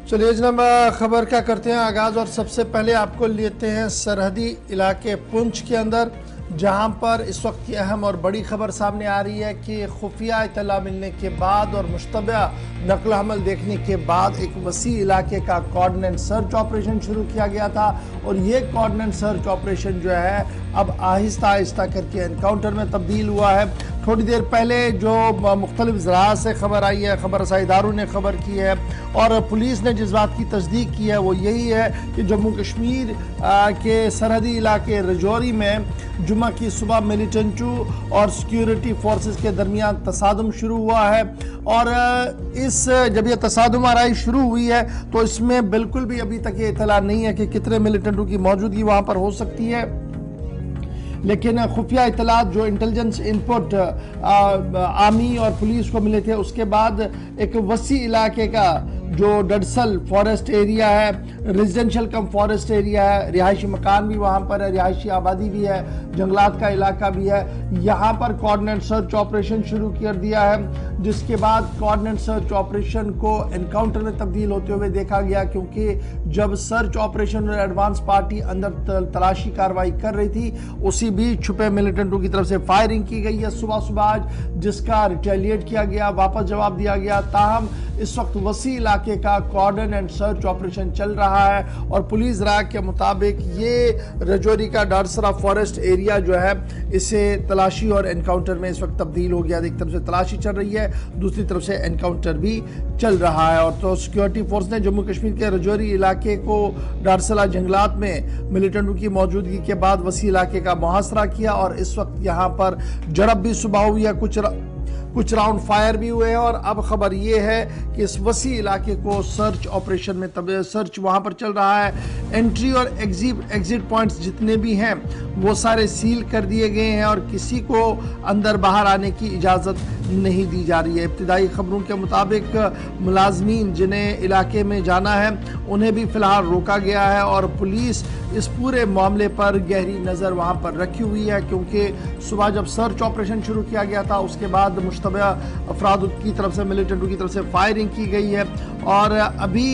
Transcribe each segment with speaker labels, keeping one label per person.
Speaker 1: चलिए जनाब, खबर क्या करते हैं आगाज। और सबसे पहले आपको लेते हैं सरहदी इलाके पुंछ के अंदर, जहां पर इस वक्त की अहम और बड़ी खबर सामने आ रही है कि खुफिया इत्तला मिलने के बाद और मुश्तबा नकल हमल देखने के बाद एक वसी इलाके का कोऑर्डिनेट सर्च ऑपरेशन शुरू किया गया था। और ये कोऑर्डिनेट सर्च ऑपरेशन जो है अब आहिस्ता आहिस्ता करके एनकाउंटर में तब्दील हुआ है। थोड़ी देर पहले जो मुख्तलिफ ज़राअत से खबर आई है, खबर रसाई इदारों ने खबर की है और पुलिस ने जिस बात की तस्दीक की है वो यही है कि जम्मू कश्मीर के सरहदी इलाके रजौरी में जुमा की सुबह मिलिटेंटों और सिक्योरिटी फोर्सेस के दरमियान तसादम शुरू हुआ है। और जब ये तसादम आराई शुरू हुई है तो इसमें बिल्कुल भी अभी तक ये इतला नहीं है कि कितने मिलिटेंटों की मौजूदगी वहाँ पर हो सकती है, लेकिन खुफिया इतलात जो इंटेलिजेंस इनपुट आर्मी और पुलिस को मिले थे, उसके बाद एक वसी इलाके का जो डडसल फॉरेस्ट एरिया है, रेजिडेंशियल कम फॉरेस्ट एरिया है, रिहायशी मकान भी वहाँ पर है, रिहायशी आबादी भी है, जंगलात का इलाका भी है, यहाँ पर कोऑर्डिनेट सर्च ऑपरेशन शुरू कर दिया है। जिसके बाद कोऑर्डिनेट सर्च ऑपरेशन को एनकाउंटर में तब्दील होते हुए देखा गया, क्योंकि जब सर्च ऑपरेशन और एडवांस पार्टी अंदर तलाशी कार्रवाई कर रही थी, उसी बीच छुपे मिलिटेंटों की तरफ से फायरिंग की गई है सुबह सुबह आज, जिसका रिटेलिएट किया गया, वापस जवाब दिया गया। ताहम इस वक्त वसी इलाके का कोऑर्डिनेट सर्च ऑपरेशन चल रहा है और पुलिस राय के मुताबिक ये रजौरी का डारसरा फॉरेस्ट एरिया जो है इसे तलाशी और एनकाउंटर में इस वक्त तब्दील हो गया। एक तरफ से तलाशी चल रही है, दूसरी तरफ से एनकाउंटर भी चल रहा है। और तो सिक्योरिटी फोर्स ने जम्मू कश्मीर के रजौरी इलाके को डारसला जंगलात में मिलिटेंटों की मौजूदगी के बाद वसी इलाके का मुहासरा किया और इस वक्त यहाँ पर झड़प भी सुबह हुई है, कुछ राउंड फायर भी हुए हैं। और अब खबर ये है कि इस वसी इलाके को सर्च ऑपरेशन में सर्च वहाँ पर चल रहा है। एंट्री और एग्जिट पॉइंट्स जितने भी हैं वो सारे सील कर दिए गए हैं और किसी को अंदर बाहर आने की इजाज़त नहीं दी जा रही है। इब्तिदाई खबरों के मुताबिक मुलाजमीन जिन्हें इलाके में जाना है उन्हें भी फ़िलहाल रोका गया है और पुलिस इस पूरे मामले पर गहरी नज़र वहाँ पर रखी हुई है, क्योंकि सुबह जब सर्च ऑपरेशन शुरू किया गया था उसके बाद मुश्तबा अफराद की तरफ से मिलिटेंटों की तरफ से फायरिंग की गई है। और अभी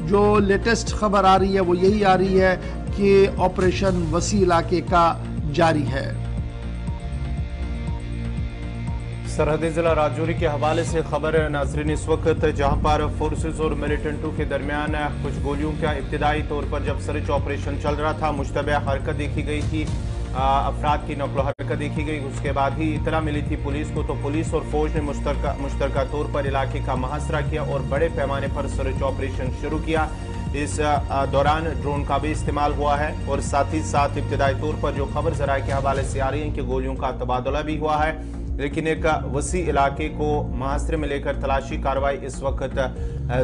Speaker 1: जो लेटेस्ट खबर आ रही है वो यही आ रही है कि ऑपरेशन वसी इलाके का जारी है।
Speaker 2: सरहदी जिला राजौरी के हवाले से खबर नाजरीन इस वक्त, जहां पर फोर्सेस और मिलिटेंटों के दरमियान कुछ गोलियों का इब्तिदाई तौर पर जब सर्च ऑपरेशन चल रहा था, मुश्तबा हरकत देखी गई थी, अफराद की नकलो हरकत देखी गई। उसके बाद ही इतला मिली थी पुलिस को, तो पुलिस और फौज ने मुश्तरका तौर पर इलाके का मुहासरा किया और बड़े पैमाने पर सर्च ऑपरेशन शुरू किया। इस दौरान ड्रोन का भी इस्तेमाल हुआ है और साथ ही साथ इब्तिदाई तौर पर जो खबर ज़राए के हवाले से आ रही है कि गोलियों का तबादला भी हुआ है, लेकिन एक वसी इलाके को मुहासरे में लेकर तलाशी कार्रवाई इस वक्त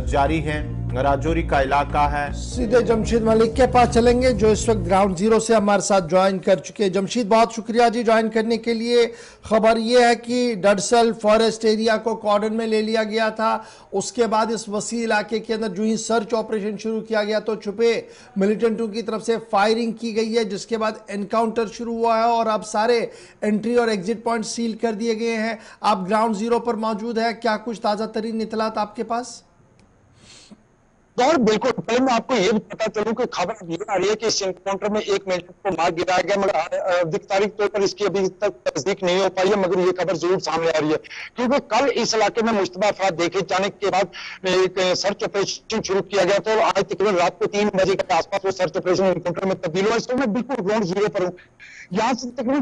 Speaker 2: जारी है। राजौरी का इलाका है।
Speaker 1: सीधे जमशीद मलिक के पास चलेंगे जो इस वक्त ग्राउंड जीरो से हमारे साथ ज्वाइन कर चुके हैं। जमशीद, बहुत शुक्रिया जी ज्वाइन करने के लिए। खबर यह है कि डडसल फॉरेस्ट एरिया को कॉर्डन में ले लिया गया था, उसके बाद इस वसी इलाके के अंदर जो ही सर्च ऑपरेशन शुरू किया गया तो छुपे मिलिटेंटों की तरफ से फायरिंग की गई है, जिसके बाद एनकाउंटर शुरू हुआ है और अब सारे एंट्री और एग्जिट पॉइंट सील कर दिए गए हैं। आप ग्राउंड जीरो पर मौजूद है, क्या कुछ ताज़ा तरीन इतलात आपके पास?
Speaker 3: और बिल्कुल, पहले मैं आपको ये भी पता चलूं कि खबर ये आ रही है कि इस एनकाउंटर में एक मिलिटेंट को मार गिराया गया, मगर अधिक तारीख तौर पर इसकी अभी तक तस्दीक नहीं हो पाई है, मगर ये खबर जरूर सामने आ रही है क्योंकि कल इस इलाके में मुश्तबा अफराद देखे जाने के बाद एक सर्च ऑपरेशन शुरू किया गया था और आज तकरीबन रात को 3 बजे के आसपास वो सर्च ऑपरेशन एनकाउंटर में तब्दील हुआ। इसको मैं बिल्कुल ग्राउंड जीरो पर हूँ, यहाँ से तकरीबन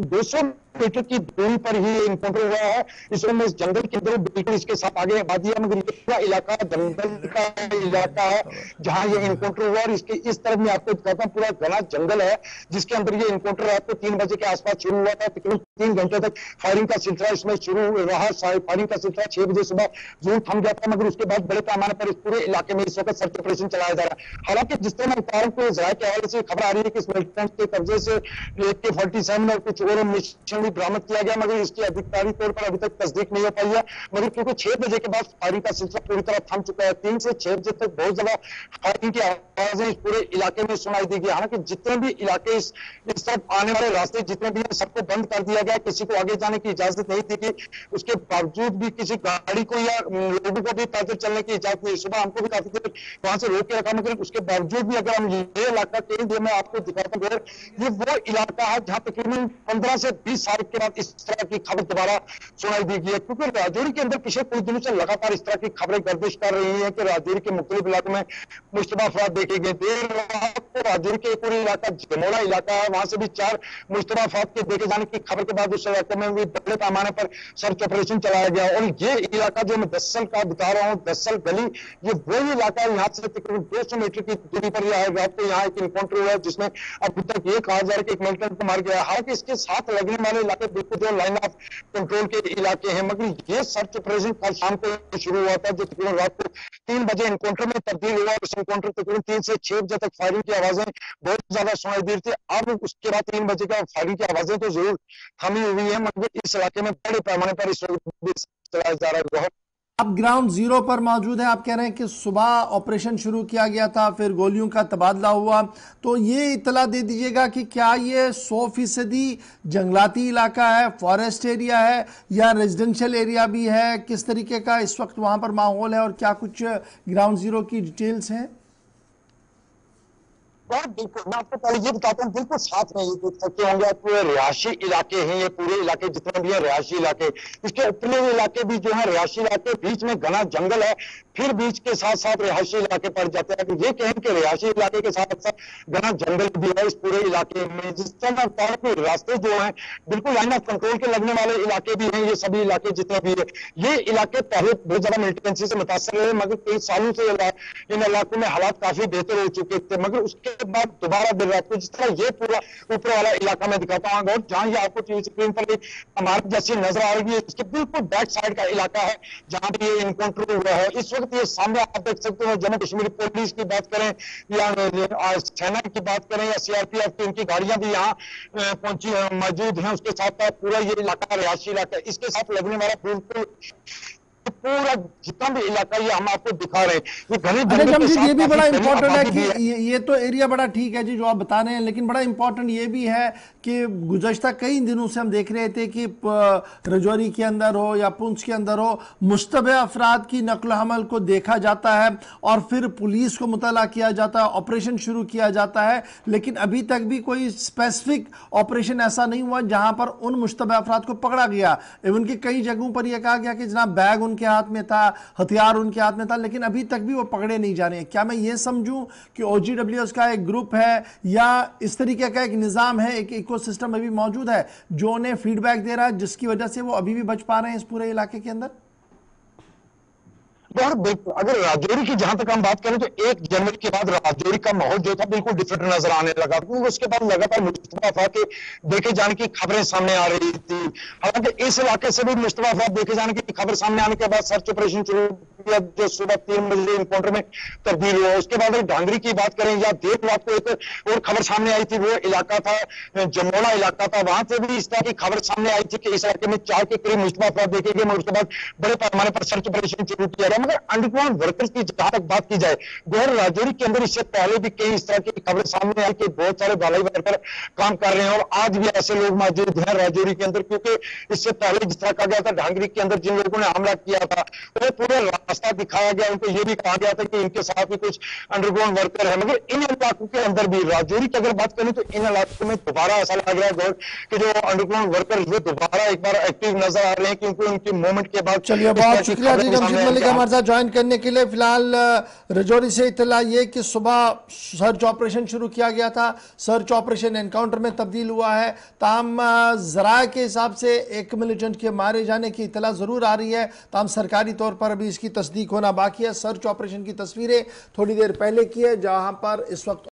Speaker 3: 200 मीटर की दूरी पर ही एनकाउंटर हुआ है। इसमें इस जंगल के अंदर बिल्कुल इसके साथ आगे आबादी है, मगर ये पूरा इलाका जंगल का इलाका है जहां ये एनकाउंटर हुआ और इसके इस तरफ में आपको दिखाता हूं पूरा घना जंगल है जिसके अंदर ये एनकाउंटर रात को 3 बजे के आसपास शुरू हुआ था। तकरीबन 3 घंटे तक फायरिंग का सिलसिला इसमें शुरू रहा। फायरिंग का सिलसिला 6 बजे सुबह जरूर थम गया था, मगर उसके बाद बड़े पैमाने पर इस पूरे इलाके में इस वक्त सर्च ऑपरेशन चलाया जा रहा है। हालांकि जिस तरह मैं को जराये के हवाले से खबर आ रही है कि इस मिलिटेंट के कब्जे से AK-47 और कुछ और मिशन भी बरामद किया गया, मगर इसकी अधिकारिक तौर पर अभी तक तस्दीक नहीं हो पाई है। मगर क्योंकि 6 बजे के बाद फायरिंग का सिलसिला पूरी तरह थम चुका है, 3 से 6 बजे तक बहुत ज्यादा फायरिंग की आवाजें इस पूरे इलाके में सुनाई देगी। हालांकि जितने भी इलाके इस तरफ आने वाले रास्ते जितने भी हैं सबको बंद कर दिया गया, किसी को आगे जाने की इजाजत नहीं थी कि उसके बावजूद भी किसी गाड़ी को या लोगों को भी पैदल चलने की इजाजत नहीं। सुबह हमको भी काफी देर वहां से रोक के रखा, मगर उसके बावजूद भी अगर हम ये इलाका कई देर में आपको दिखाता हूँ, ये वो इलाका है जहां तकरीबन 15 से 20 साल के बाद इस तरह की खबर दोबारा सुनाई देगी है, क्योंकि राजौरी के अंदर पिछले कुछ दिनों से लगातार इस तरह की खबरें गर्दिश कर रही है कि राजौरी के मुख्तलिफ इलाकों में मुश्तबा अफराद देखे गए। देर रात को राजौरी के पूरे इलाका जमोड़ा इलाका है, वहां से भी 4 मुश्तबा अफराद के देखे जाने की खबर के बाद उस इलाके में भी बड़े पैमाने पर सर्च ऑपरेशन चलाया गया। और ये इलाका जो मैं दसल का बता रहा हूँ, दसल गली, ये वही इलाका है, यहाँ से तकरीबन 200 मीटर की दूरी पर रात को यहाँ एक इनकाउंटर हुआ है जिसमें अभी तक ये कहा जा रहा है कि एक मिलिटेंट को मार गया। हालांकि इसके साथ लगने वाले इलाके बिल्कुल जो लाइन ऑफ कंट्रोल के इलाके हैं, मगर ये सर्च ऑपरेशन कल शाम को शुरू हुआ था, जो तकरीबन रात को 3 बजे इनकाउंटर में तब्दील हुआ। उस इनकाउंटर तकरीबन 3 से 6 बजे तक फायरिंग की आवाजें बहुत ज्यादा सुनाई दी थी। अब उसके बाद 3 बजे का फायरिंग की आवाजें तो जरूर थमी हुई है, मगर इस इलाके में बड़े पैमाने पर इस वक्त भी चलाया जा रहा है।
Speaker 1: आप ग्राउंड जीरो पर मौजूद हैं। आप कह रहे हैं कि सुबह ऑपरेशन शुरू किया गया था, फिर गोलियों का तबादला हुआ, तो ये इतला दे दीजिएगा कि क्या ये 100% जंगलाती इलाका है, फॉरेस्ट एरिया है या रेजिडेंशियल एरिया भी है? किस तरीके का इस वक्त वहां पर माहौल है और क्या कुछ ग्राउंड जीरो की डिटेल्स हैं?
Speaker 3: बिल्कुल, मैं आपको पहले ये बताता हूँ, बिल्कुल साथ में ये देख सकते होंगे पूरे रिहायशी इलाके हैं, ये पूरे इलाके जितने भी है रिहायशी इलाके, इसके उपले इलाके भी जो है रिहायशी इलाके, बीच में घना जंगल है, फिर बीच के साथ साथ रिहायशी इलाके पड़ जाते हैं। तो ये कहें कि रिहायशी इलाके के साथ साथ घना जंगल भी है इस पूरे इलाके में, जिस तरह रास्ते जो है बिल्कुल लाइन ऑफ कंट्रोल के लगने वाले इलाके भी हैं, ये सभी इलाके जितने भी है। ये इलाके पहले बहुत ज्यादा मिलिटेंसी से मुतासर रहे, मगर कई सालों से इन इलाकों में हालात काफी बेहतर हो चुके थे, मगर उसके बाद दोबारा देर रात को जिस तरह ये पूरा ऊपर वाला इलाका मैं दिखाता हूँ, और जहां ये आपको टीवी स्क्रीन पर इमारत जैसी नजर आ रही है, इसके बिल्कुल बैक साइड का इलाका है जहां पे ये इनकाउंटर हुआ है। इस वक्त ये सामने आप देख सकते हो, जम्मू कश्मीर पुलिस की बात करें या सेना की बात करें या सीआरपीएफ की, उनकी गाड़ियां भी यहाँ पहुंची मौजूद हैं। उसके साथ साथ पूरा ये इलाका रिहायशी इलाका है, इसके साथ लगने वाला बिल्कुल पूरा जितना भी इलाका ये हम आपको दिखा रहे हैं, ये घने जंगल के साथ
Speaker 1: ये भी बड़ा इंपॉर्टेंट है कि ये तो एरिया बड़ा ठीक है जी जो आप बता रहे हैं, लेकिन बड़ा इंपॉर्टेंट ये भी है कि गुज़श्ता कई दिनों से हम देख रहे थे कि राजौरी के अंदर हो या पुंछ के अंदर हो, मुश्तबे अफराद की नकल हमल को देखा जाता है और फिर पुलिस को मुतला किया जाता है, ऑपरेशन शुरू किया जाता है, लेकिन अभी तक भी कोई स्पेसिफिक ऑपरेशन ऐसा नहीं हुआ जहां पर उन मुश्तबे अफराद को पकड़ा गया। इवन कि कई जगहों पर यह कहा गया कि जनाब बैग उनके हाथ में था, हथियार उनके हाथ में था, लेकिन अभी तक भी वो पकड़े नहीं जा रहे हैं। क्या मैं ये समझूं कि OGWS का एक ग्रुप है या इस तरीके का एक निजाम है, एक इकोसिस्टम अभी मौजूद है जो उन्हें फीडबैक दे रहा है, जिसकी वजह से वो अभी भी बच पा रहे हैं इस पूरे इलाके के अंदर?
Speaker 3: बिल्कुल, अगर राजौरी की जहां तक हम बात करें तो 1 जनवरी के बाद राजौरी का माहौल जो था बिल्कुल डिफरेंट नजर आने लगा, क्योंकि उसके बाद लगातार मुश्तबा अफराद के देखे जाने की खबरें सामने आ रही थी। हालांकि इस इलाके से भी मुश्तबा अफराद देखे जाने की खबर सामने आने के बाद सर्च ऑपरेशन शुरू किया, जो सुबह 3 बजे इनकाउंटर में तब्दील हुआ। उसके बाद ढांगरी की बात करें या देर रात को एक और खबर सामने आई थी, वो इलाका था जमोड़ा इलाका था, वहां से भी इस तरह की खबर सामने आई थी कि इस इलाके में 4 के करीब मुश्तबा अफराद देखे गए, उसके बाद बड़े पैमाने पर सर्च ऑपरेशन शुरू किया गया। मगर अंडरग्राउंड वर्कर्स की जहां तक बात की जाए, गोहर राजौरी के अंदर इससे पहले भी कई इस तरह की खबरें सामने आई कि बहुत सारे भलाई वर्कर काम कर रहे हैं और आज भी ऐसे लोग मौजूद हैं राजौरी के अंदर, क्योंकि इससे पहले जिस तरह कहा गया था ढांगरी के अंदर जिन लोगों ने हमला किया था वो पूरा रास्ता दिखाया गया, उनको ये भी कहा गया था कि इनके साथ भी कुछ अंडरग्राउंड वर्कर है। मगर इन इलाकों के अंदर भी राजौरी की अगर बात करें तो इन इलाकों में दोबारा ऐसा लग रहा है कि जो अंडरग्राउंड वर्कर वो दोबारा एक बार एक्टिव नजर आ रहे हैं, क्योंकि उनकी मूवमेंट के बाद।
Speaker 1: चलिए, बहुत शुक्रिया जी जमशेद मलिक हमारे साथ ज्वाइन करने के लिए। फिलहाल राजौरी से इत्तला ये कि सुबह सर्च ऑपरेशन शुरू किया गया था, सर्च ऑपरेशन एनकाउंटर में तब्दील हुआ है, ताम जराए के हिसाब से एक मिलिटेंट के मारे जाने की इत्तला जरूर आ रही है, ताम सरकारी तौर पर अभी इसकी तस्दीक होना बाकी है। सर्च ऑपरेशन की तस्वीरें थोड़ी देर पहले की है जहां पर इस वक्त